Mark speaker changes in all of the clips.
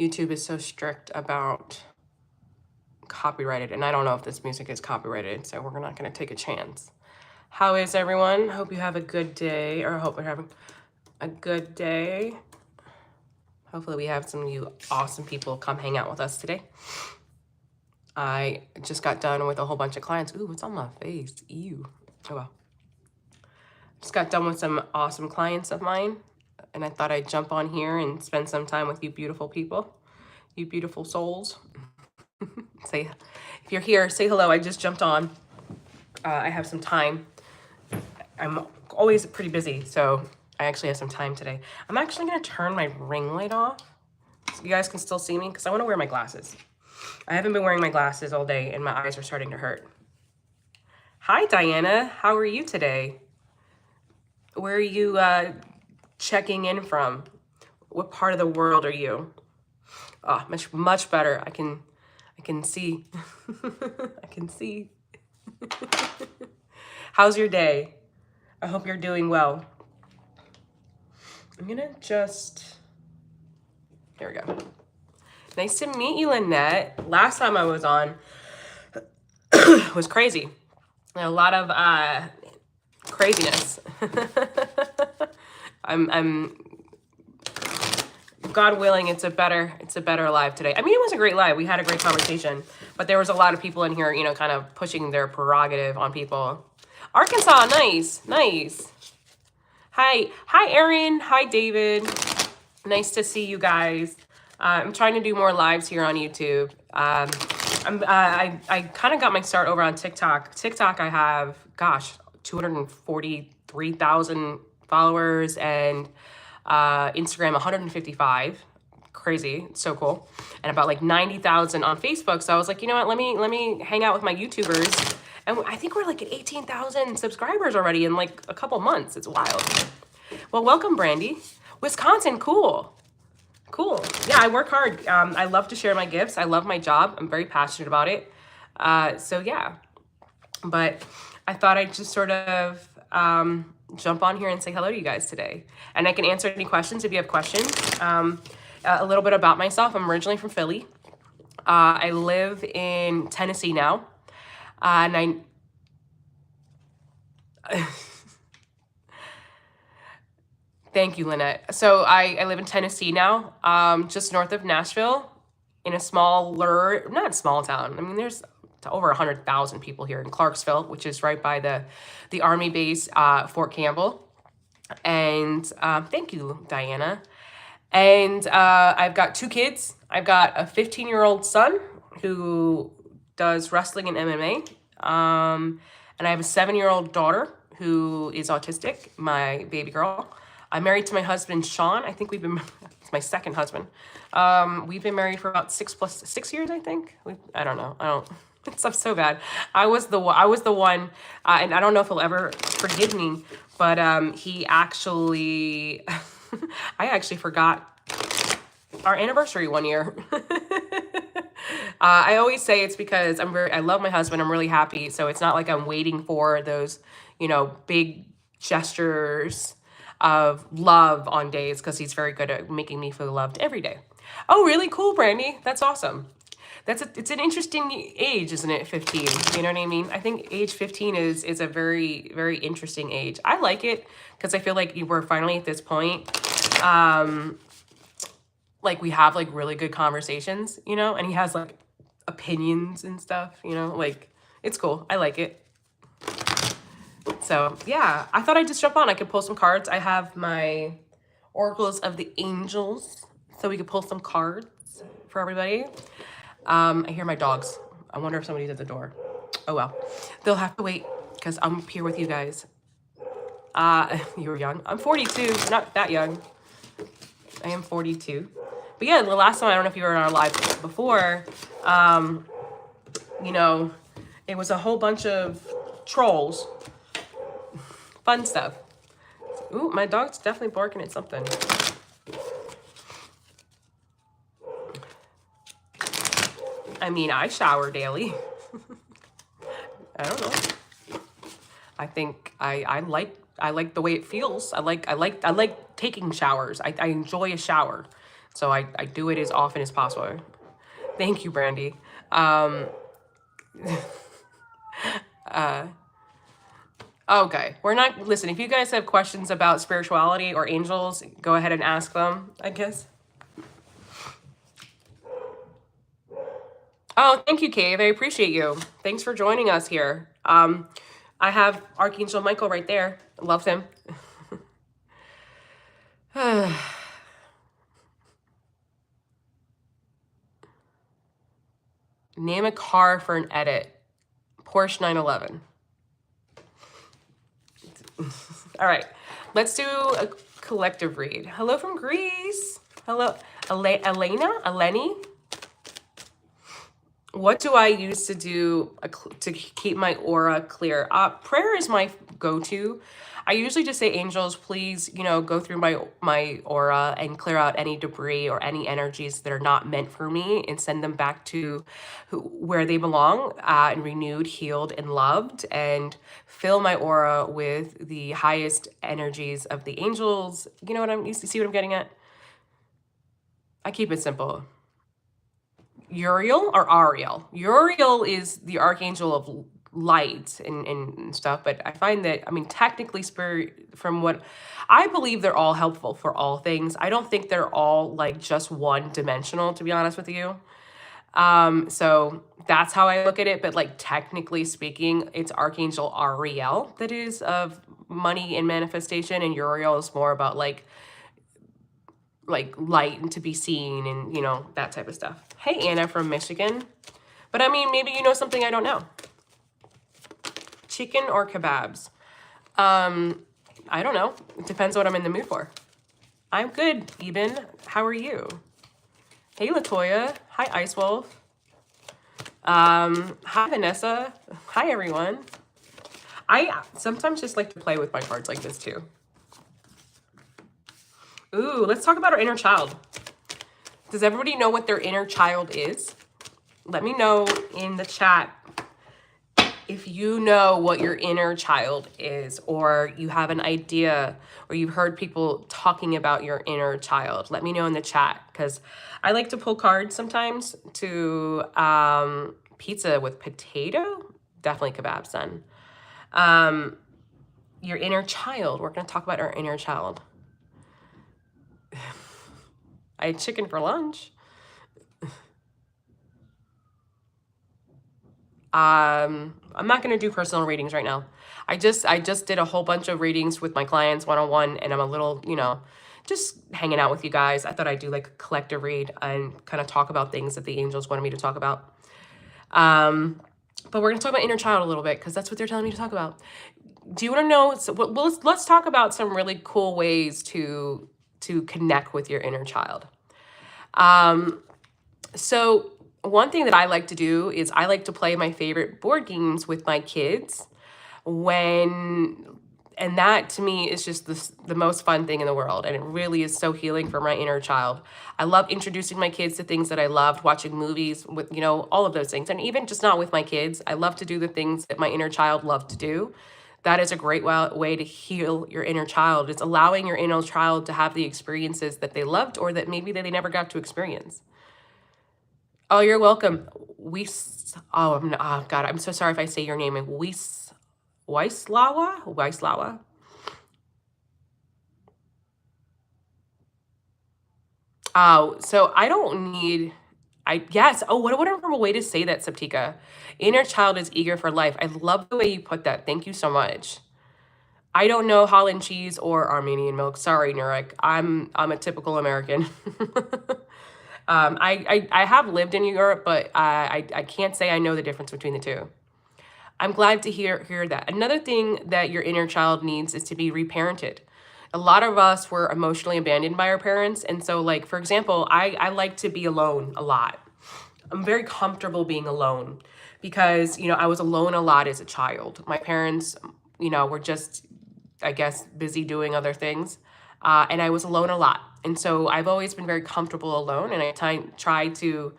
Speaker 1: YouTube is so strict about copyrighted, and I don't know if this music is copyrighted, so we're not going to take a chance. How is everyone? Hope you have a good day, or hope you're having a good day. Hopefully we have some of you awesome people come hang out with us today. I just got done with a whole bunch of clients. Ooh, it's on my face. Ew. Oh well. Just got done with some awesome clients of mine, and I thought I'd jump on here and spend some time with you beautiful people, you beautiful souls. Say, if you're here, say hello. I just jumped on. I have some time. I'm always pretty busy, so I actually have some time today. I'm actually gonna turn my ring light off so you guys can still see me because I wanna wear my glasses. I haven't been wearing my glasses all day and my eyes are starting to hurt. Hi, Diana. How are you today? Where are you checking in from? What part of the world are you? Oh, much better. I can see. I can see. How's your day? I hope you're doing well. I'm gonna just, there we go. Nice to meet you, Lynette. Last time I was on was crazy. A lot of craziness. I'm God willing, it's a better live today. I mean, it was a great live. We had a great conversation, but there was a lot of people in here, you know, kind of pushing their prerogative on people. Arkansas, nice. Hi, Erin. Hi, David. Nice to see you guys. I'm trying to do more lives here on YouTube. I kind of got my start over on TikTok. TikTok, I have, gosh, 243,000 followers, and Instagram 155. Crazy, so cool. And about like 90,000 on Facebook. So I was like, you know what? Let me hang out with my YouTubers. And I think we're like at 18,000 subscribers already in like a couple months. It's wild. Well, welcome, Brandy. Wisconsin, cool. Yeah, I work hard. I love to share my gifts. I love my job. I'm very passionate about it. So yeah, but I thought I'd just sort of jump on here and say hello to you guys today. And I can answer any questions if you have questions. A little bit about myself. I'm originally from Philly. I live in Tennessee now. And thank you, Lynette. So I live in Tennessee now, just north of Nashville, in a not small town. I mean, there's over 100,000 people here in Clarksville, which is right by the Army base, Fort Campbell. And thank you, Diana. And I've got 2 kids. I've got a 15-year-old son who does wrestling and MMA. And I have a 7-year-old daughter who is autistic, my baby girl. I'm married to my husband, Sean. I think it's my second husband. We've been married for about 6 years, I think. I don't know. It's so bad. I was the one, and I don't know if he'll ever forgive me, but he actually, I actually forgot our anniversary one year. I always say it's because I love my husband. I'm really happy. So it's not like I'm waiting for those, you know, big gestures of love on days, because he's very good at making me feel loved every day. Oh, really cool, Brandy. That's awesome. It's an interesting age, isn't it? 15. You know what I mean? I think age 15 is a very, very interesting age. I like it because I feel like we're finally at this point. Like we have like really good conversations, you know, and he has like opinions and stuff, you know, like it's cool. I like it. So yeah, I thought I'd just jump on. I could pull some cards. I have my Oracles of the Angels, so we could pull some cards for everybody. I hear my dogs. I wonder if somebody's at the door. Oh well, they'll have to wait because I'm here with you guys. You're young. I'm 42, not that young. I am 42. But yeah, the last time, I don't know if you were in our live before, you know, it was a whole bunch of trolls. Fun stuff. Ooh, my dog's definitely barking at something. I mean, I shower daily. I don't know. I think I like the way it feels. I like taking showers. I enjoy a shower. So I do it as often as possible. Thank you, Brandy. Um, okay, we're not, listen, if you guys have questions about spirituality or angels, go ahead and ask them, I guess. Oh, thank you, Cave. I appreciate you. Thanks for joining us here. I have Archangel Michael right there. Love him. Name a car for an edit. Porsche 911. All right, let's do a collective read. Hello from Greece. Hello, Eleni. What do I use to do to keep my aura clear? Prayer is my go-to. I usually just say, angels, please, go through my aura and clear out any debris or any energies that are not meant for me and send them back to where they belong, and renewed, healed, and loved, and fill my aura with the highest energies of the angels. You know what you see what I'm getting at? I keep it simple. Uriel or Ariel? Uriel is the archangel of light and stuff, but I find that, I mean, technically, spirit, from what I believe, they're all helpful for all things. I don't think they're all like just one dimensional, to be honest with you. So that's how I look at it. But like, technically speaking, it's Archangel Ariel that is of money and manifestation, and Uriel is more about like light and to be seen and, that type of stuff. Hey, Anna from Michigan. But I mean, maybe you know something I don't know. Chicken or kebabs? I don't know. It depends what I'm in the mood for. I'm good, Eben. How are you? Hey, Latoya. Hi, Ice Wolf. Hi, Vanessa. Hi, everyone. I sometimes just like to play with my cards like this, too. Ooh, let's talk about our inner child. Does everybody know what their inner child is? Let me know in the chat if you know what your inner child is, or you have an idea, or you've heard people talking about your inner child. Let me know in the chat, because I like to pull cards sometimes to pizza with potato. Definitely kebabs then. Your inner child. We're going to talk about our inner child. I had chicken for lunch. I'm not going to do personal readings right now. I just did a whole bunch of readings with my clients one-on-one, and I'm a little, just hanging out with you guys. I thought I'd do like a collective read and kind of talk about things that the angels wanted me to talk about. But we're going to talk about inner child a little bit, because that's what they're telling me to talk about. Do you want to know? So, well, let's talk about some really cool ways to connect with your inner child. So one thing that I like to do is I like to play my favorite board games with my kids and that to me is just the most fun thing in the world. And it really is so healing for my inner child. I love introducing my kids to things that I loved, watching movies with, all of those things. And even just not with my kids, I love to do the things that my inner child loved to do. That is a great way to heal your inner child. It's allowing your inner child to have the experiences that they loved, or that maybe they never got to experience. Oh, you're welcome. Oh, God, I'm so sorry if I say your name. Weislawa? Oh, so I don't need, yes. Oh, what a wonderful way to say that, Saptika. Inner child is eager for life. I love the way you put that. Thank you so much. I don't know Holland cheese or Armenian milk. Sorry, Nurek. I'm a typical American. I have lived in Europe, but I can't say I know the difference between the two. I'm glad to hear that. Another thing that your inner child needs is to be reparented. A lot of us were emotionally abandoned by our parents. And so, like, for example, I like to be alone a lot. I'm very comfortable being alone because, I was alone a lot as a child. My parents, were just, I guess, busy doing other things. And I was alone a lot. And so I've always been very comfortable alone, and I try to,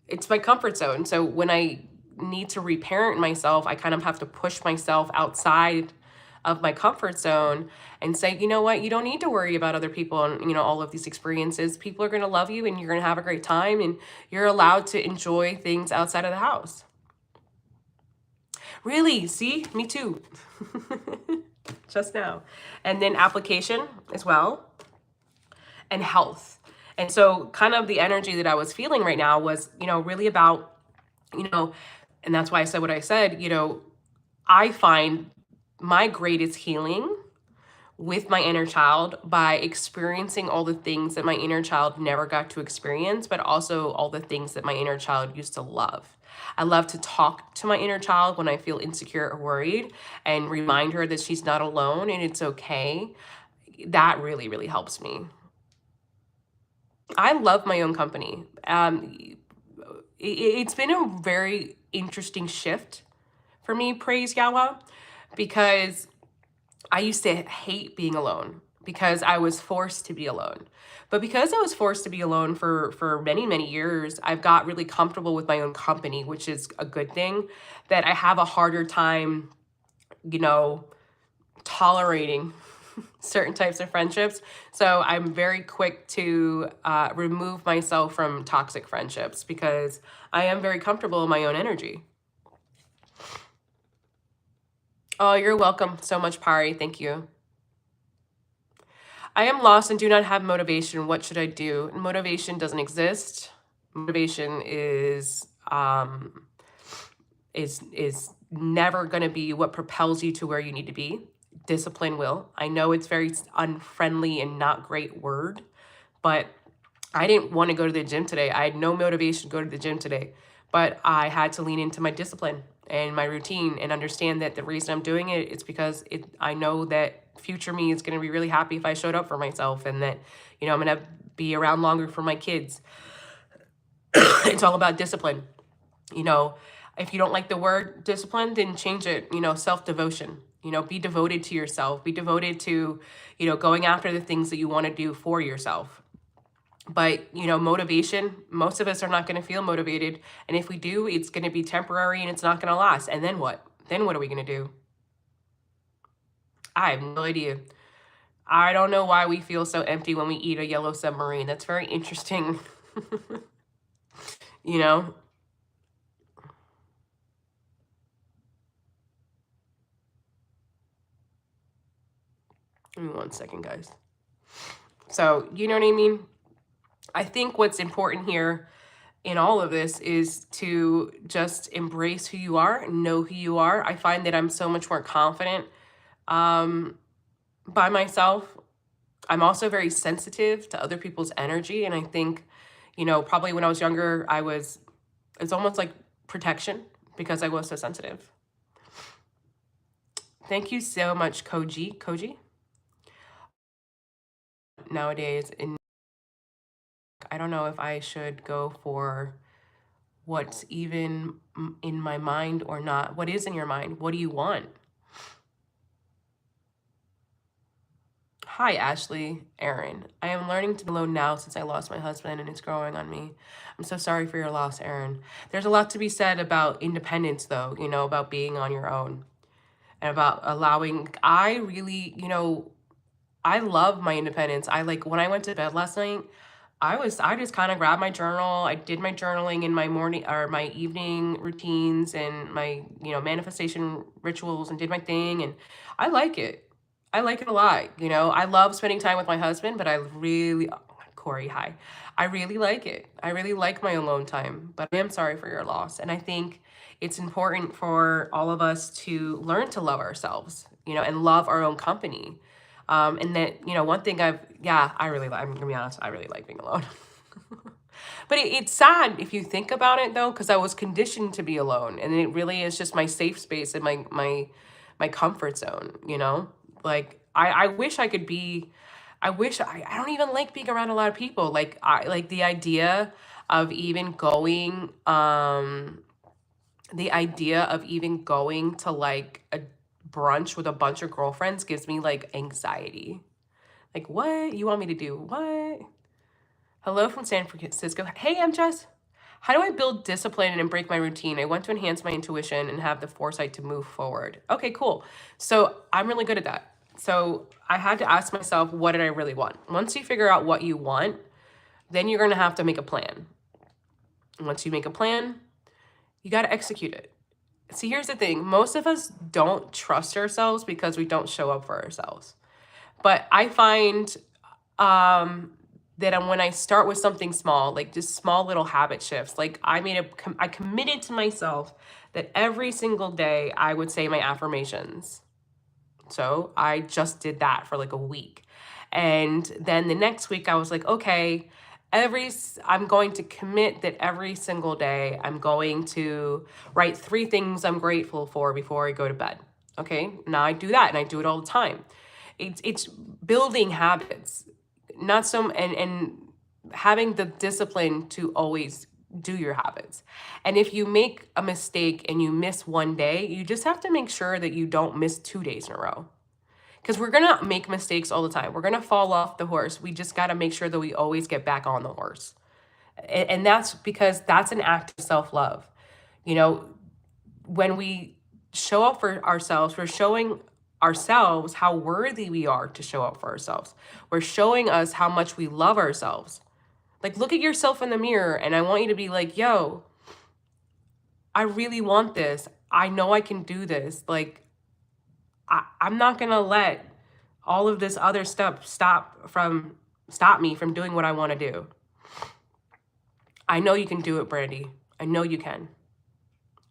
Speaker 1: it's my comfort zone. So when I need to reparent myself, I kind of have to push myself outside of my comfort zone and say, you know what, you don't need to worry about other people and, all of these experiences. People are going to love you and you're going to have a great time and you're allowed to enjoy things outside of the house. Really? See? Me too. Just now. And then application as well, and health. And so kind of the energy that I was feeling right now was, really about, and that's why I said what I said, I find my greatest healing with my inner child by experiencing all the things that my inner child never got to experience, but also all the things that my inner child used to love. I love to talk to my inner child when I feel insecure or worried and remind her that she's not alone and it's okay. That really, really helps me. I love my own company. It's been a very interesting shift for me, praise Yahweh, because I used to hate being alone because I was forced to be alone. But because I was forced to be alone for many, many years, I've got really comfortable with my own company, which is a good thing, that I have a harder time, tolerating certain types of friendships. So I'm very quick to remove myself from toxic friendships because I am very comfortable in my own energy. Oh, you're welcome so much, Pari. Thank you. I am lost and do not have motivation. What should I do? Motivation doesn't exist. Motivation is never going to be what propels you to where you need to be. Discipline will. I know it's very unfriendly and not great word, but I didn't want to go to the gym today. I had no motivation to go to the gym today, but I had to lean into my discipline and my routine and understand that the reason I'm doing it is because I know that future me is going to be really happy if I showed up for myself and that, I'm going to be around longer for my kids. It's all about discipline. If you don't like the word discipline, then change it, self-devotion. Be devoted to yourself. Be devoted to, going after the things that you want to do for yourself. But, motivation, most of us are not going to feel motivated. And if we do, it's going to be temporary and it's not going to last. And then what? Then what are we going to do? I have no idea. I don't know why we feel so empty when we eat a yellow submarine. That's very interesting. Give me 1 second, guys. So, you know what I mean? I think what's important here in all of this is to just embrace who you are and know who you are. I find that I'm so much more confident by myself. I'm also very sensitive to other people's energy. And I think, probably when I was younger, it's almost like protection because I was so sensitive. Thank you so much, Koji. Nowadays, I don't know if I should go for what's even in my mind or not. What is in your mind? What do you want? Hi, Ashley, Aaron. I am learning to be alone now since I lost my husband and it's growing on me. I'm so sorry for your loss, Aaron. There's a lot to be said about independence, though, about being on your own and about allowing. I really, I love my independence. When I went to bed last night, I just kind of grabbed my journal. I did my journaling in my morning or my evening routines and my, manifestation rituals and did my thing. And I like it. I like it a lot. I love spending time with my husband, but Corey, hi. I really like it. I really like my alone time, but I am sorry for your loss. And I think it's important for all of us to learn to love ourselves, and love our own company. And that, one thing I'm gonna be honest, I really like being alone. But it's sad if you think about it though, because I was conditioned to be alone and it really is just my safe space and my comfort zone, Like I wish I could be, I don't even like being around a lot of people. Like I like the idea of even going, to like a brunch with a bunch of girlfriends gives me like anxiety. Like, what? You want me to do what? Hello from San Francisco. Hey, I'm Jess. How do I build discipline and break my routine? I want to enhance my intuition and have the foresight to move forward. Okay, cool. So I'm really good at that. So I had to ask myself, what did I really want? Once you figure out what you want, then you're going to have to make a plan. Once you make a plan, you got to execute it. See, here's the thing. Most of us don't trust ourselves because we don't show up for ourselves. But I find that when I start with something small, like just small little habit shifts, like I committed to myself that every single day I would say my affirmations. So I just did that for like a week. And then the next week I was like, okay, I'm going to commit that every single day I'm going to write 3 things I'm grateful for before I go to bed. Okay, now I do that and I do it all the time. It's building habits, not some and having the discipline to always do your habits. And if you make a mistake and you miss one day, you just have to make sure that you don't miss 2 days in a row. Because we're going to make mistakes all the time. We're going to fall off the horse. We just got to make sure that we always get back on the horse. And that's because that's an act of self-love. You know, when we show up for ourselves, we're showing ourselves how worthy we are to show up for ourselves. We're showing us how much we love ourselves. Like, look at yourself in the mirror, and I want you to be like, yo, I really want this. I know I can do this. Like, I'm not going to let all of this other stuff stop me from doing what I want to do. I know you can do it, Brandy. I know you can.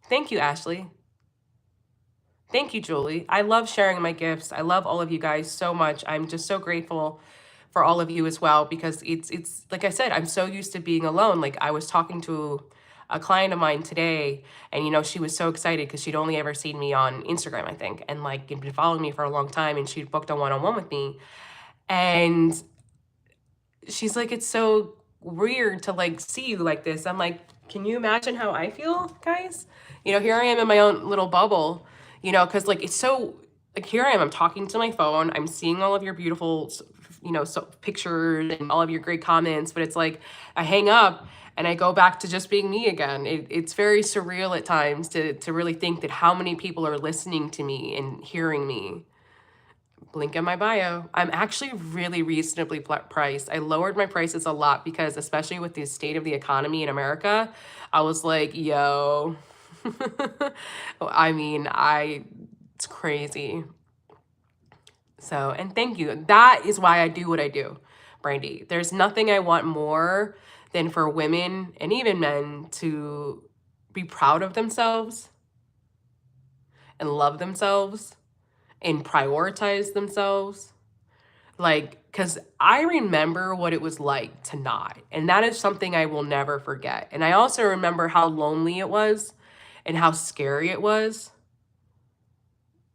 Speaker 1: Thank you, Ashley. Thank you, Julie. I love sharing my gifts. I love all of you guys so much. I'm just so grateful for all of you as well, because it's like I said, I'm so used to being alone. Like, I was talking to a client of mine today, and she was so excited because she'd only ever seen me on Instagram, I think, and like had been following me for a long time, and she'd booked a one-on-one with me. And she's like, it's so weird to like see you like this. I'm like, can you imagine how I feel, guys? Here I am in my own little bubble, because like it's so like here I am, I'm talking to my phone, I'm seeing all of your beautiful, pictures and all of your great comments, but it's like I hang up and I go back to just being me again. It's very surreal at times to really think that how many people are listening to me and hearing me. Link in my bio. I'm actually really reasonably priced. I lowered my prices a lot because, especially with the state of the economy in America, I was like, yo, I mean, it's crazy. So, and thank you. That is why I do what I do, Brandy. There's nothing I want more than for women and even men to be proud of themselves and love themselves and prioritize themselves. Like, because I remember what it was like to not. And that is something I will never forget. And I also remember how lonely it was and how scary it was.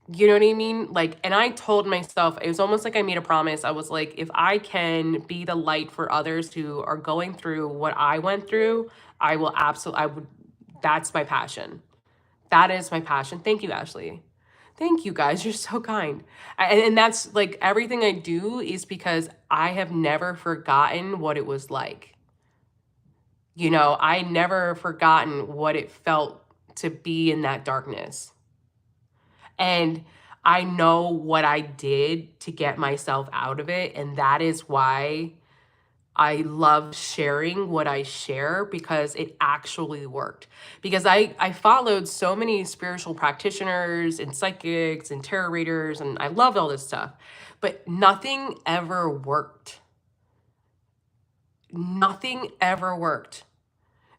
Speaker 1: You know what I mean? Like, and I told myself, it was almost like I made a promise. I was like, if I can be the light for others who are going through what I went through, that's my passion. That is my passion. Thank you, Ashley. Thank you, guys. You're so kind. And that's like everything I do is because I have never forgotten what it was like. I never forgotten what it felt to be in that darkness. And I know what I did to get myself out of it. And that is why I love sharing what I share, because it actually worked. Because I followed so many spiritual practitioners and psychics and tarot readers, and I loved all this stuff, but nothing ever worked. Nothing ever worked.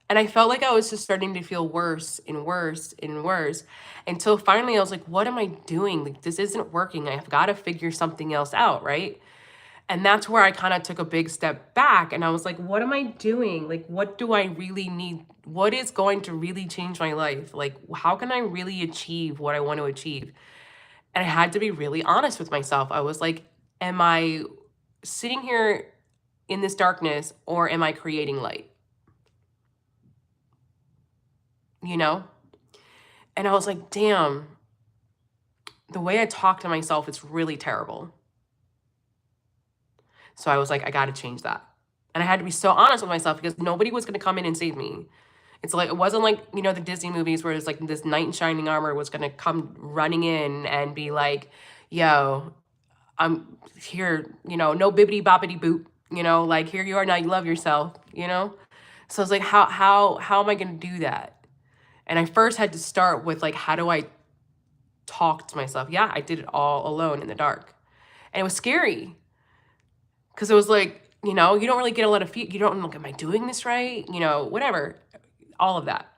Speaker 1: And I felt like I was just starting to feel worse and worse and worse, until finally I was like, what am I doing? Like, this isn't working. I've got to figure something else out, right? And that's where I kind of took a big step back, and I was like, what am I doing? Like, what do I really need? What is going to really change my life? Like, how can I really achieve what I want to achieve? And I had to be really honest with myself. I was like, am I sitting here in this darkness, or am I creating light? And I was like, damn, the way I talk to myself is really terrible. So I was like, I got to change that. And I had to be so honest with myself, because nobody was going to come in and save me. It's like, it wasn't like, you know, the Disney movies where it's like this knight in shining armor was going to come running in and be like, yo, I'm here, you know, no bibbity boppity boop, you know, like here you are now, you love yourself, you know? So it's like, how am I going to do that? And I first had to start with like, how do I talk to myself? Yeah, I did it all alone in the dark. And it was scary because it was like, you know, you don't really get a lot of you don't look, am I doing this right? You know, whatever, all of that.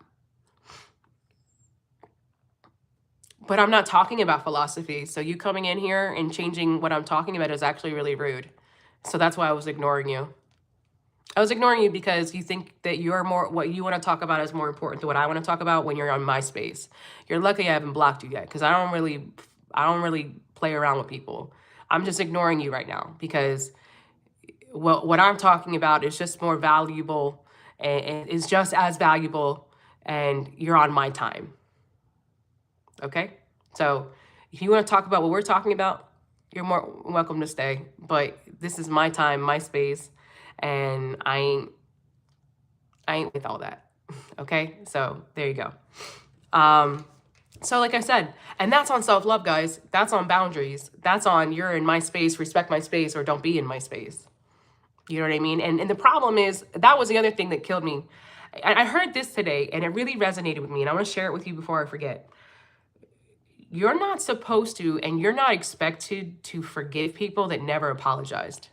Speaker 1: But I'm not talking about philosophy. So you coming in here and changing what I'm talking about is actually really rude. So that's why I was ignoring you. I was ignoring you because you think that you're more, what you want to talk about is more important than what I want to talk about when you're on my space. You're lucky I haven't blocked you yet because I don't really play around with people. I'm just ignoring you right now because what I'm talking about is just more valuable and is just as valuable, and you're on my time. Okay? So if you want to talk about what we're talking about, you're more welcome to stay. But this is my time, my space, and I ain't with all that. Okay? So there you go. So like I said, and that's on self-love, guys. That's on boundaries. That's on you're in my space, respect my space, or don't be in my space. You know what I mean? And the problem is, that was the other thing that killed me. I heard this today, and it really resonated with me, and I want to share it with you before I forget. You're not supposed to, and you're not expected to forgive people that never apologized.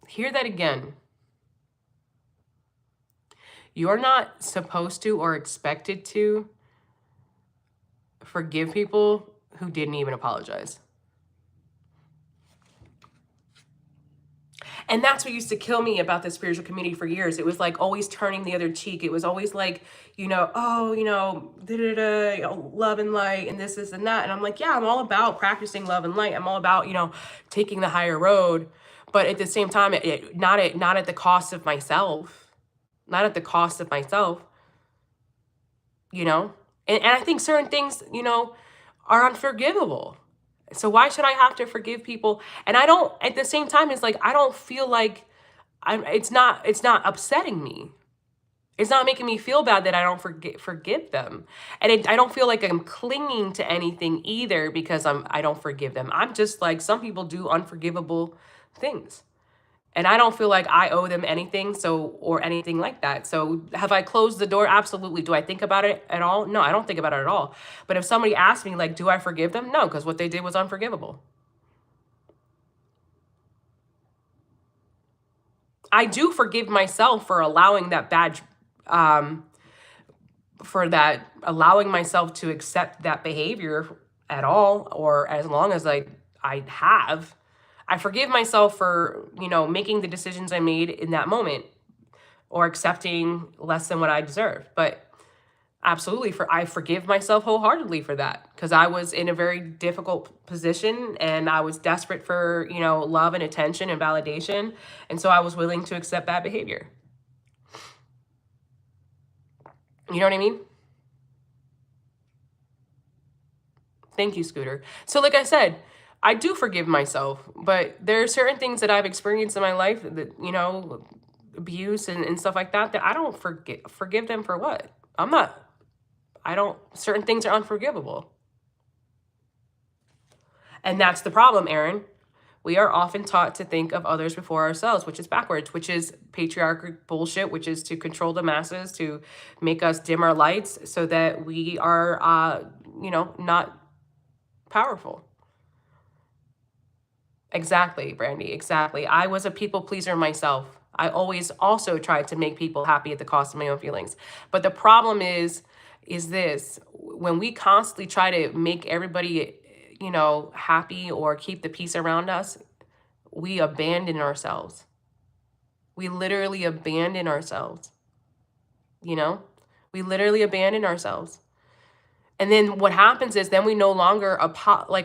Speaker 1: Hear that again. You're not supposed to or expected to forgive people who didn't even apologize. And that's what used to kill me about the spiritual community for years. It was like always turning the other cheek. It was always like, you know, oh, you know, you know, love and light and this and that. And I'm like, yeah, I'm all about practicing love and light. I'm all about, you know, taking the higher road. But at the same time, not at the cost of myself. Not at the cost of myself, you know? And I think certain things, you know, are unforgivable. So why should I have to forgive people? And I don't, at the same time, it's like, I don't feel like it's not upsetting me. It's not making me feel bad that I don't forgive them. And I don't feel like I'm clinging to anything either because I don't forgive them. I'm just like, some people do unforgivable things. And I don't feel like I owe them anything, or anything like that. So have I closed the door? Absolutely. Do I think about it at all? No, I don't think about it at all. But if somebody asks me, like, do I forgive them? No, because what they did was unforgivable. I do forgive myself for allowing that bad, allowing myself to accept that behavior at all, or as long as I have. I forgive myself for, you know, making the decisions I made in that moment or accepting less than what I deserve. But absolutely, I forgive myself wholeheartedly for that because I was in a very difficult position and I was desperate for, you know, love and attention and validation. And so I was willing to accept that behavior. You know what I mean? Thank you, Scooter. So like I said, I do forgive myself, but there are certain things that I've experienced in my life that, you know, abuse and stuff like that, that I don't forgive them for what? Certain things are unforgivable. And that's the problem, Aaron. We are often taught to think of others before ourselves, which is backwards, which is patriarchal bullshit, which is to control the masses, to make us dim our lights so that we are, you know, not powerful. Exactly, Brandy, exactly. I was a people pleaser myself. I always also tried to make people happy at the cost of my own feelings. But the problem is this, when we constantly try to make everybody, you know, happy or keep the peace around us, we abandon ourselves. We literally abandon ourselves. You know, we literally abandon ourselves. And then what happens is then we no longer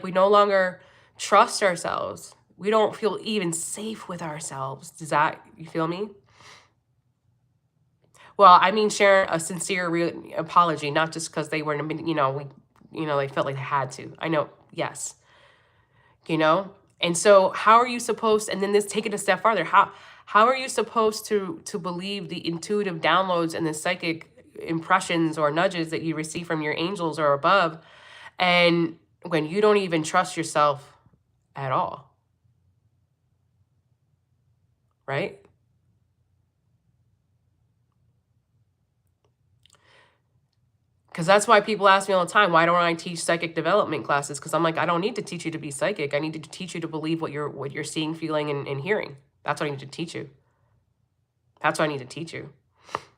Speaker 1: we no longer trust ourselves. We don't feel even safe with ourselves. You feel me? Well, I mean, sharing a sincere apology, not just because they were, you know, they felt like they had to. I know, yes. You know? And so how are you supposed, and then take it a step farther. How are you supposed to believe the intuitive downloads and the psychic impressions or nudges that you receive from your angels or above, and when you don't even trust yourself at all, right? Because that's why people ask me all the time, why don't I teach psychic development classes? Because I'm like, I don't need to teach you to be psychic. I need to teach you to believe what you're seeing, feeling, and hearing. That's what I need to teach you. That's what I need to teach you.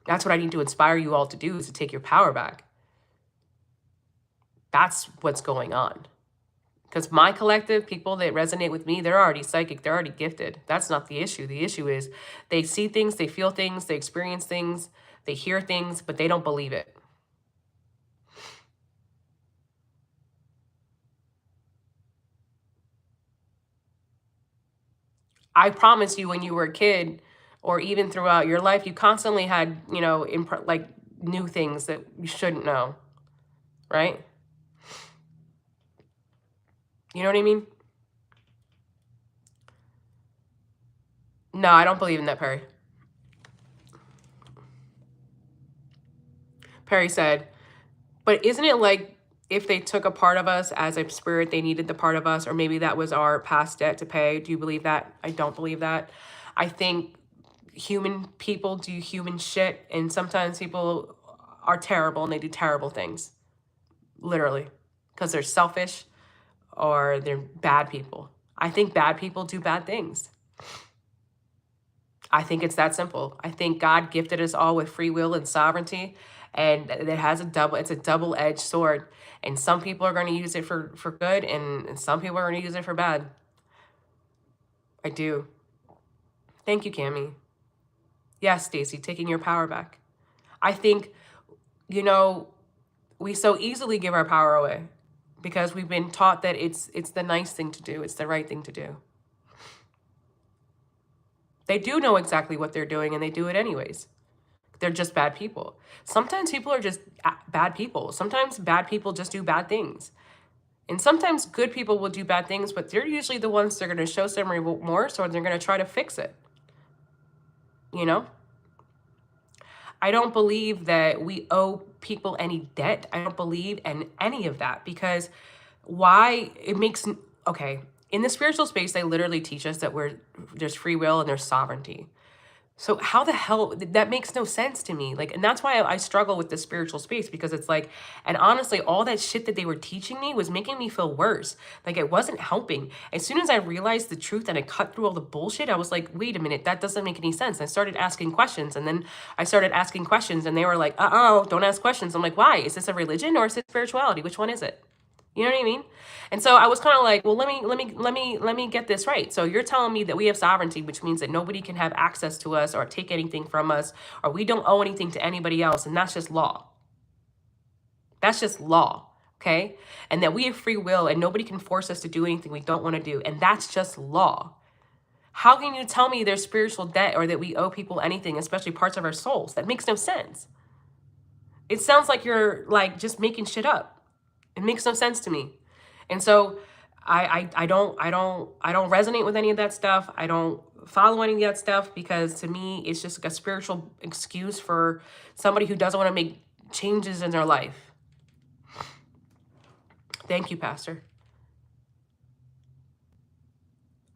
Speaker 1: That's what I need to inspire you all to do, is to take your power back. That's what's going on. Because my collective, people that resonate with me, they're already psychic. They're already gifted. That's not the issue. The issue is they see things, they feel things, they experience things, they hear things, but they don't believe it. I promise you, when you were a kid, or even throughout your life, you constantly had, you know, like new things that you shouldn't know, right? You know what I mean? No, I don't believe in that, Perry. Perry said, but isn't it like if they took a part of us as a spirit, they needed the part of us, or maybe that was our past debt to pay? Do you believe that? I don't believe that. I think human people do human shit, and sometimes people are terrible and they do terrible things, literally, because they're selfish or they're bad people. I think bad people do bad things. I think it's that simple. I think God gifted us all with free will and sovereignty, and it's a double-edged sword. And some people are going to use it for good, and some people are going to use it for bad. I do. Thank you, Cammie. Yes, Stacy, taking your power back. I think, you know, we so easily give our power away because we've been taught that it's the nice thing to do. It's the right thing to do. They do know exactly what they're doing, and they do it anyways. They're just bad people. Sometimes people are just bad people. Sometimes bad people just do bad things. And sometimes good people will do bad things, but they're usually the ones that are going to show some remorse, or they're going to try to fix it. You know? I don't believe that we owe people any debt. I don't believe in any of that, because why it makes, okay, in the spiritual space, they literally teach us that there's free will and there's sovereignty. So how the hell, that makes no sense to me. Like, and that's why I struggle with the spiritual space, because it's like, and honestly, all that shit that they were teaching me was making me feel worse. Like, it wasn't helping. As soon as I realized the truth and I cut through all the bullshit, I was like, wait a minute, that doesn't make any sense. I started asking questions, and then I started asking questions, and they were like, don't ask questions. I'm like, why? Is this a religion or is it spirituality? Which one is it? You know what I mean? And so I was kind of like, well, let me get this right. So you're telling me that we have sovereignty, which means that nobody can have access to us or take anything from us, or we don't owe anything to anybody else, and that's just law. That's just law, okay? And that we have free will and nobody can force us to do anything we don't want to do, and that's just law. How can you tell me there's spiritual debt or that we owe people anything, especially parts of our souls? That makes no sense. It sounds like you're like just making shit up. It makes no sense to me. And so I don't resonate with any of that stuff. I don't follow any of that stuff, because to me it's just like a spiritual excuse for somebody who doesn't want to make changes in their life. Thank you, Pastor.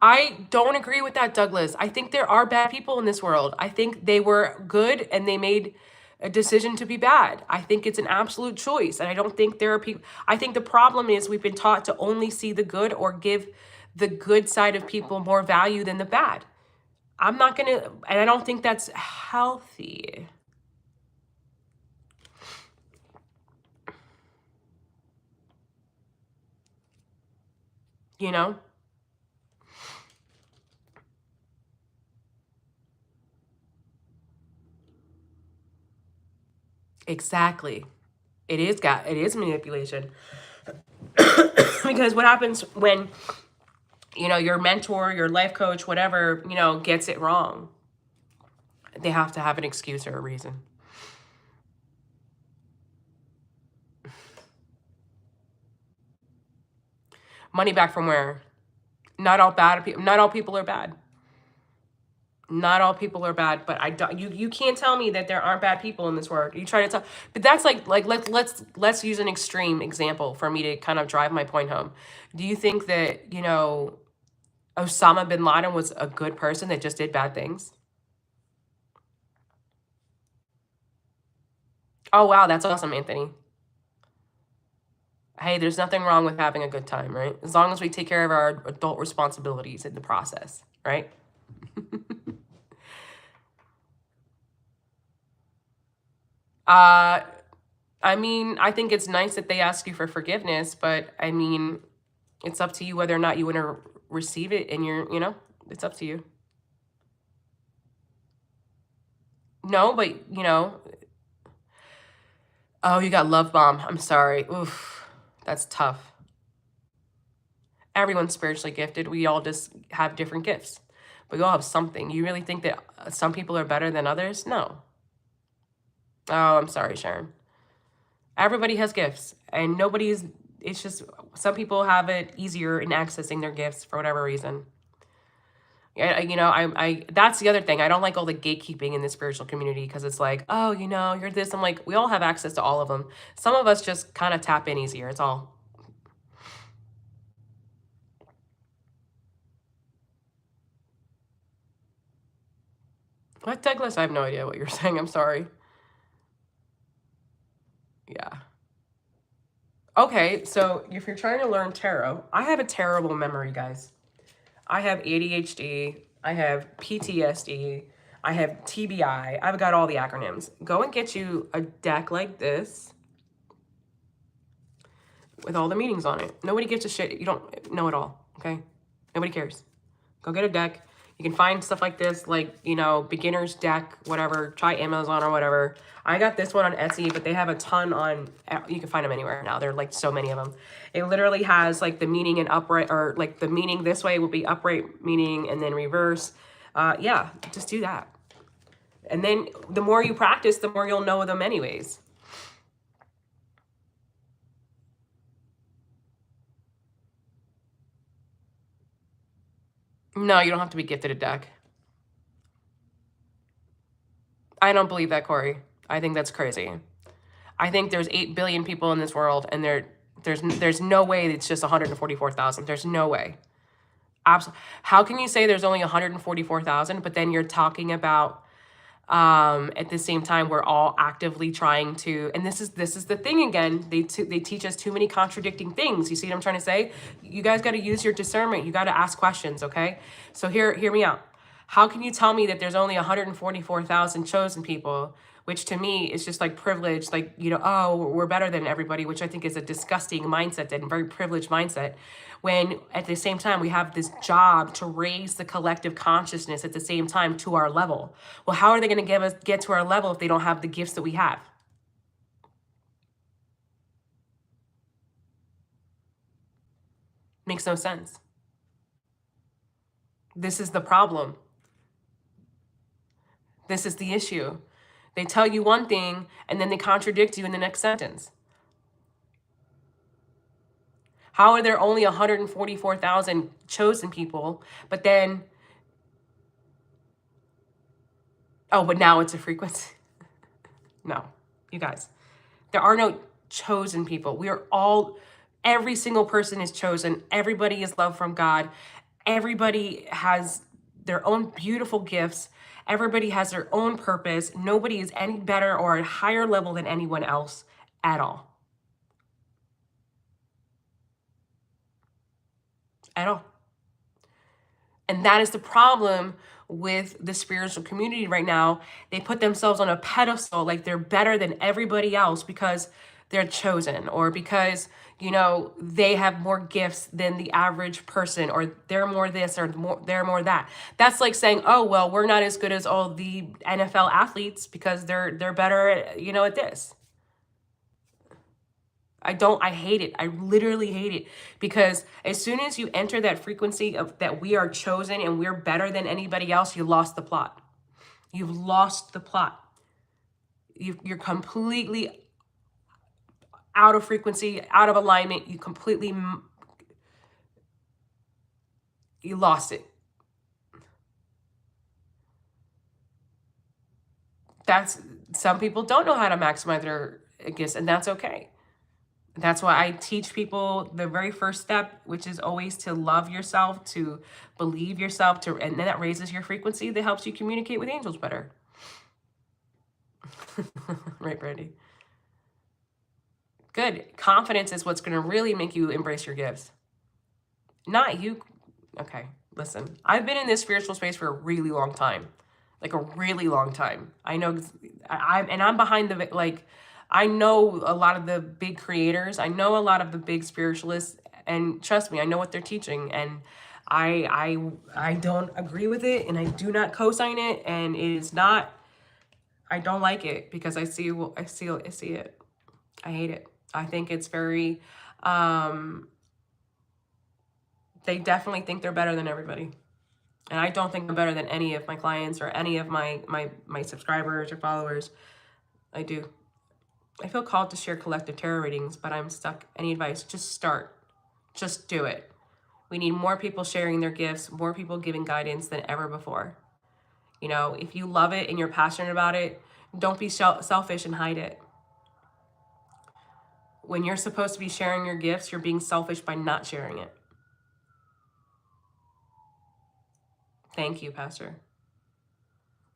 Speaker 1: I don't agree with that, Douglas. I think there are bad people in this world. I think they were good and they made a decision to be bad. I think it's an absolute choice. And I don't think there are people. I think the problem is we've been taught to only see the good or give the good side of people more value than the bad. I'm not going to, and I don't think that's healthy. You know? Exactly. It is manipulation. Because what happens when, you know, your mentor, your life coach, whatever, you know, gets it wrong? They have to have an excuse or a reason. Money back from where? Not all people are bad. Not all people are bad, but I don't, you can't tell me that there aren't bad people in this world. You try to tell, but that's like let's use an extreme example for me to kind of drive my point home. Do you think that, Osama bin Laden was a good person that just did bad things? Oh wow, that's awesome, Anthony. Hey, there's nothing wrong with having a good time, right? As long as we take care of our adult responsibilities in the process, right? uh I mean, I think it's nice that they ask you for forgiveness, but I mean, it's up to you whether or not you want to receive it in it's up to you. No, but oh, you got love bomb. I'm sorry. Oof. That's tough. Everyone's spiritually gifted. We all just have different gifts. But we all have something. You really think that some people are better than others? No. Oh, I'm sorry, Sharon. Everybody has gifts, and nobody's, it's just some people have it easier in accessing their gifts for whatever reason. Yeah, that's the other thing. I don't like all the gatekeeping in the spiritual community because it's like, oh, you're this. I'm like, we all have access to all of them. Some of us just kind of tap in easier. It's all. What, Douglas? I have no idea what you're saying. I'm sorry. Yeah. Okay, so if you're trying to learn tarot, I have a terrible memory, guys. I have ADHD. I have PTSD. I have TBI. I've got all the acronyms. Go and get you a deck like this with all the meanings on it. Nobody gives a shit. You don't know it all, okay? Nobody cares. Go get a deck. You can find stuff like this, like, beginner's deck, whatever. Try Amazon or whatever. I got this one on Etsy, but they have a ton on, you can find them anywhere now. There are like so many of them. It literally has like the meaning in upright, or like the meaning this way would be upright meaning and then reverse. Yeah, just do that. And then the more you practice, the more you'll know them anyways. No, you don't have to be gifted a deck. I don't believe that, Corey. I think that's crazy. I think there's 8 billion people in this world, and there's no way it's just 144,000. There's no way. Absolutely. How can you say there's only 144,000, but then you're talking about at the same time we're all actively trying to, and this is the thing again, they teach us too many contradicting things. You see what I'm trying to say? You guys got to use your discernment. You got to ask questions, okay? So hear me out. How can you tell me that there's only 144,000 chosen people, which to me is just like privilege, like, oh, we're better than everybody, which I think is a disgusting mindset and very privileged mindset, when at the same time we have this job to raise the collective consciousness at the same time to our level. Well, how are they going to get to our level if they don't have the gifts that we have? Makes no sense. This is the problem. This is the issue. They tell you one thing and then they contradict you in the next sentence. How are there only 144,000 chosen people, but then, oh, but now it's a frequency? No, you guys, there are no chosen people. We are all, every single person is chosen. Everybody is loved from God. Everybody has their own beautiful gifts. Everybody has their own purpose. Nobody is any better or at a higher level than anyone else at all. At all. And that is the problem with the spiritual community right now. They put themselves on a pedestal like they're better than everybody else because they're chosen, or because, they have more gifts than the average person, or they're more this, or they're more that. That's like saying, oh, well, we're not as good as all the NFL athletes because they're better at, at this. I hate it. I literally hate it, because as soon as you enter that frequency of that we are chosen and we're better than anybody else, you lost the plot. You've lost the plot. You're completely out of frequency, out of alignment. You lost it. Some people don't know how to maximize their gifts, and that's okay. That's why I teach people the very first step, which is always to love yourself, to believe yourself, and then that raises your frequency that helps you communicate with angels better. Right, Brandy? Good. Confidence is what's going to really make you embrace your gifts. Not you. Okay, listen. I've been in this spiritual space for a really long time. Like a really long time. I know, I'm behind the, like, I know a lot of the big creators. I know a lot of the big spiritualists, and trust me, I know what they're teaching, and I don't agree with it, and I do not co-sign it, and it is not, I don't like it because I see it. I hate it. I think it's very, they definitely think they're better than everybody. And I don't think I'm better than any of my clients or any of my subscribers or followers. I do. I feel called to share collective tarot readings, but I'm stuck. Any advice? Just start. Just do it. We need more people sharing their gifts, more people giving guidance than ever before. You know, if you love it and you're passionate about it, don't be selfish and hide it. When you're supposed to be sharing your gifts, you're being selfish by not sharing it. Thank you, Pastor.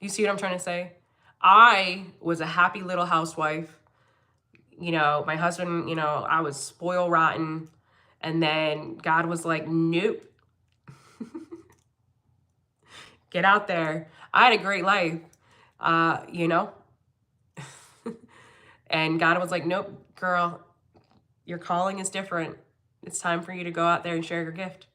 Speaker 1: You see what I'm trying to say? I was a happy little housewife. You know, my husband, you know, I was spoiled rotten. And then God was like, nope. Get out there. I had a great life, you know. And God was like, nope, girl, your calling is different. It's time for you to go out there and share your gift.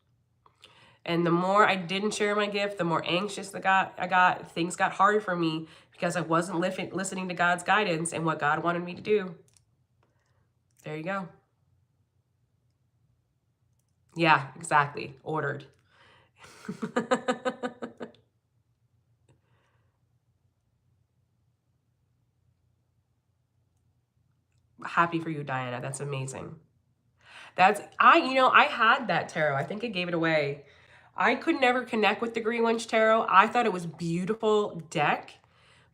Speaker 1: And the more I didn't share my gift, the more anxious I got. Things got harder for me because I wasn't listening to God's guidance and what God wanted me to do. There you go. Yeah, exactly. Ordered. Happy for you, Diana. That's amazing. I had that tarot. I think I gave it away. I could never connect with the Green Witch Tarot. I thought it was beautiful deck,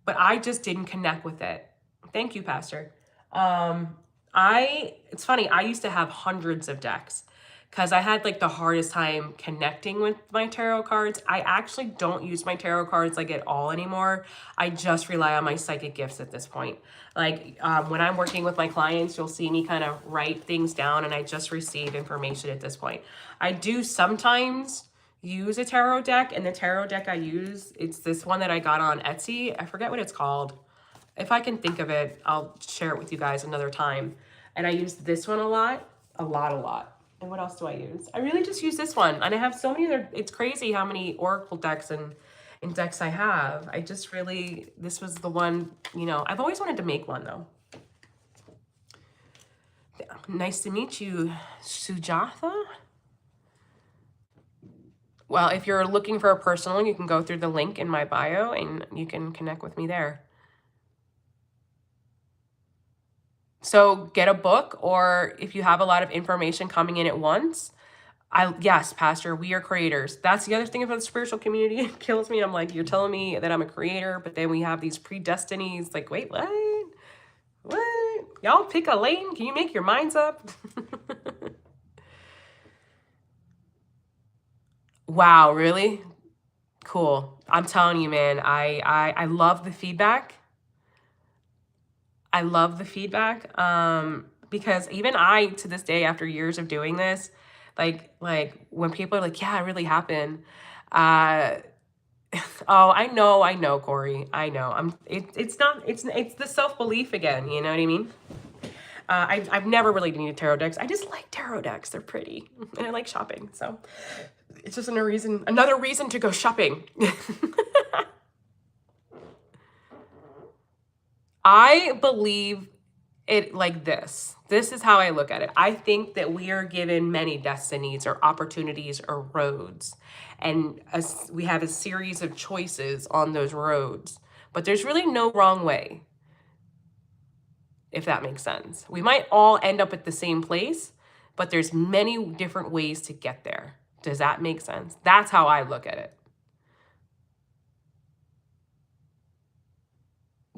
Speaker 1: but I just didn't connect with it. Thank you, Pastor. It's funny, I used to have hundreds of decks because I had like the hardest time connecting with my tarot cards. I actually don't use my tarot cards like at all anymore. I just rely on my psychic gifts at this point. Like when I'm working with my clients, you'll see me kind of write things down and I just receive information at this point. I do sometimes use a tarot deck, and the tarot deck I use, it's this one that I got on Etsy. I forget what it's called. If I can think of it, I'll share it with you guys another time. And I use this one a lot. And what else do I use? I really just use this one. And I have so many other, it's crazy how many Oracle decks and decks I have. I just really, this was the one, you know, I've always wanted to make one though. Nice to meet you, Sujatha. Well, if you're looking for a personal, you can go through the link in my bio and you can connect with me there. So get a book, or if you have a lot of information coming in at once, yes, Pastor, we are creators. That's the other thing about the spiritual community. It kills me. I'm like, you're telling me that I'm a creator, but then we have these predestinies. Like, wait, what? What? Y'all pick a lane? Can you make your minds up? Wow, really? Cool. I'm telling you, man, I love the feedback. I love the feedback because even I, to this day, after years of doing this, like when people are like, yeah, it really happened. Oh, I know, Corey. I know. It's the self-belief again. You know what I mean? I've never really needed tarot decks. I just like tarot decks. They're pretty and I like shopping. So it's just another reason to go shopping. I believe it like this. This is how I look at it. I think that we are given many destinies or opportunities or roads. And we have a series of choices on those roads. But there's really no wrong way, if that makes sense. We might all end up at the same place, but there's many different ways to get there. Does that make sense? That's how I look at it.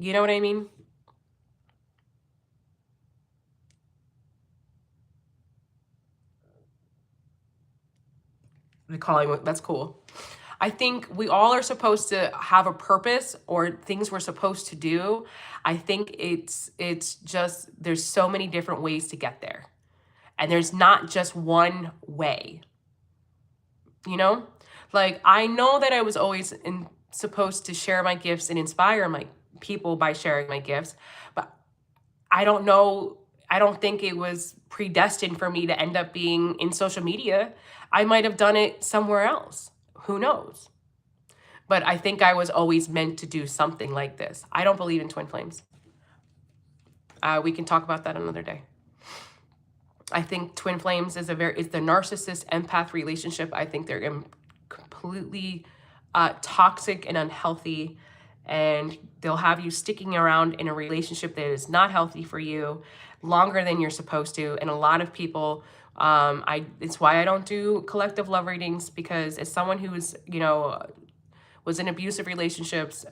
Speaker 1: You know what I mean? The calling, that's cool. I think we all are supposed to have a purpose or things we're supposed to do. I think it's just there's so many different ways to get there. And there's not just one way. You know? Like I know that I was always supposed to share my gifts and inspire my people by sharing my gifts, but I don't know, I don't think it was predestined for me to end up being in social media. I might have done it somewhere else. Who knows? But I think I was always meant to do something like this. I don't believe in twin flames. We can talk about that another day. I think twin flames is the narcissist empath relationship. I think they're completely toxic and unhealthy, and they'll have you sticking around in a relationship that is not healthy for you longer than you're supposed to. And a lot of people, it's why I don't do collective love readings, because as someone who's, was in abusive relationships,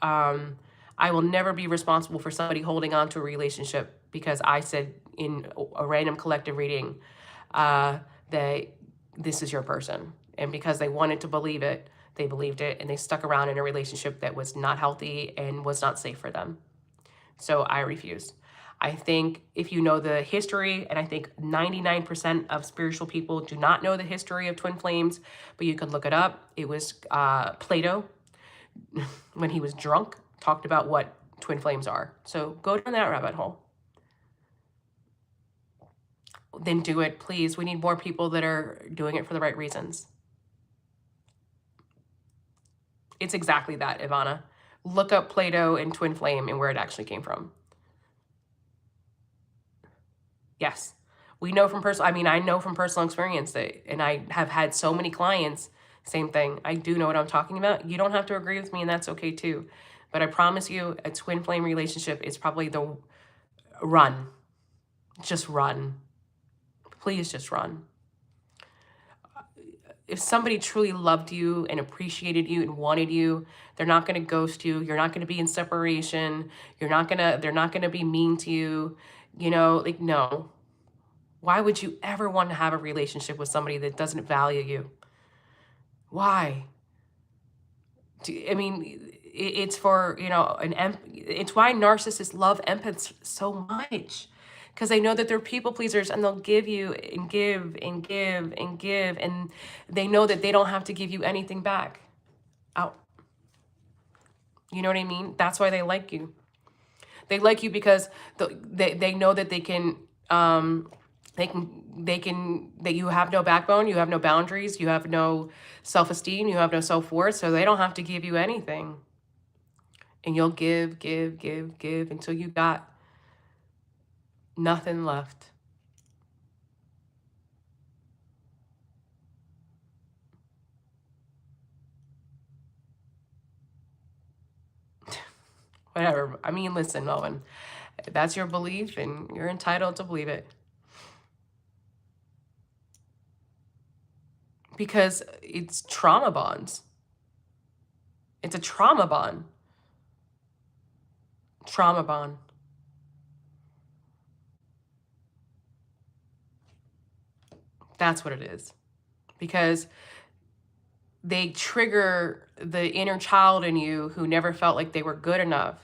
Speaker 1: I will never be responsible for somebody holding on to a relationship because I said in a random collective reading that this is your person. And because they wanted to believe it, they believed it, and they stuck around in a relationship that was not healthy and was not safe for them. So I refuse. I think if you know the history, and I think 99% of spiritual people do not know the history of twin flames, but you can look it up. It was Plato, when he was drunk, talked about what twin flames are. So go down that rabbit hole. Then do it, please. We need more people that are doing it for the right reasons. It's exactly that, Ivana. Look up Plato and twin flame and where it actually came from. Yes. We know from I know from personal experience that, and I have had so many clients, same thing. I do know what I'm talking about. You don't have to agree with me, and that's okay too. But I promise you, a twin flame relationship is probably the run. Just run. Please just run. If somebody truly loved you and appreciated you and wanted you, they're not going to ghost you. You're not going to be in separation. They're not going to be mean to you. No. Why would you ever want to have a relationship with somebody that doesn't value you? Why? It's for, it's why narcissists love empaths so much. Because they know that they're people pleasers, and they'll give you and give and give and give. And they know that they don't have to give you anything back. Out. You know what I mean? That's why they like you. They like you because they know that that you have no backbone, you have no boundaries, you have no self-esteem, you have no self-worth, so they don't have to give you anything. And you'll give until you got nothing left. Whatever. Listen, Melvin, that's your belief and you're entitled to believe it. Because it's trauma bonds. It's a trauma bond. Trauma bond. That's what it is. Because they trigger the inner child in you who never felt like they were good enough.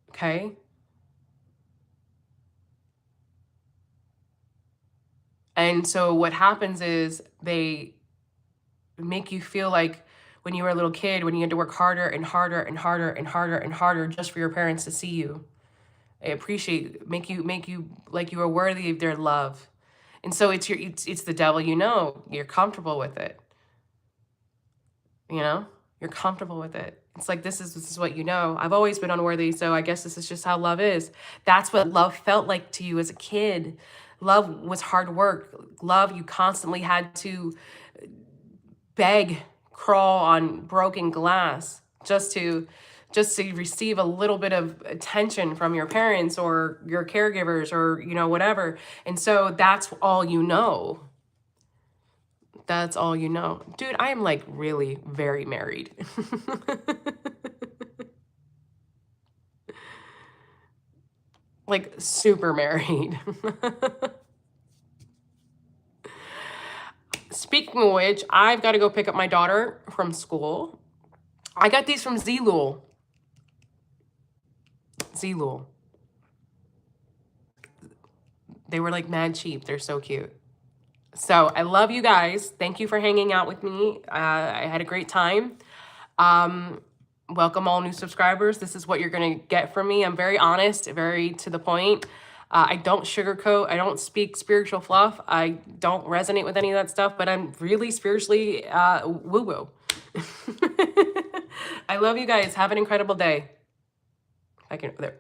Speaker 1: Okay? And so what happens is they make you feel like when you were a little kid, when you had to work harder and harder and harder and harder and harder just for your parents to see you. Make you like you are worthy of their love. And so it's the devil, you're comfortable with it. You're comfortable with it. It's like, this is what you know. I've always been unworthy, so I guess this is just how love is. That's what love felt like to you as a kid. Love was hard work. Love, you constantly had to beg, crawl on broken glass just to receive a little bit of attention from your parents or your caregivers or, whatever. And so that's all you know. That's all you know. Dude, I am like really very married. like super married. Speaking of which, I've got to go pick up my daughter from school. I got these from Zlul. Zlul. They were like mad cheap. They're so cute. So I love you guys. Thank you for hanging out with me. I had a great time. Welcome all new subscribers. This is what you're going to get from me. I'm very honest, very to the point. I don't sugarcoat. I don't speak spiritual fluff. I don't resonate with any of that stuff, but I'm really spiritually woo-woo. I love you guys. Have an incredible day. I can, there.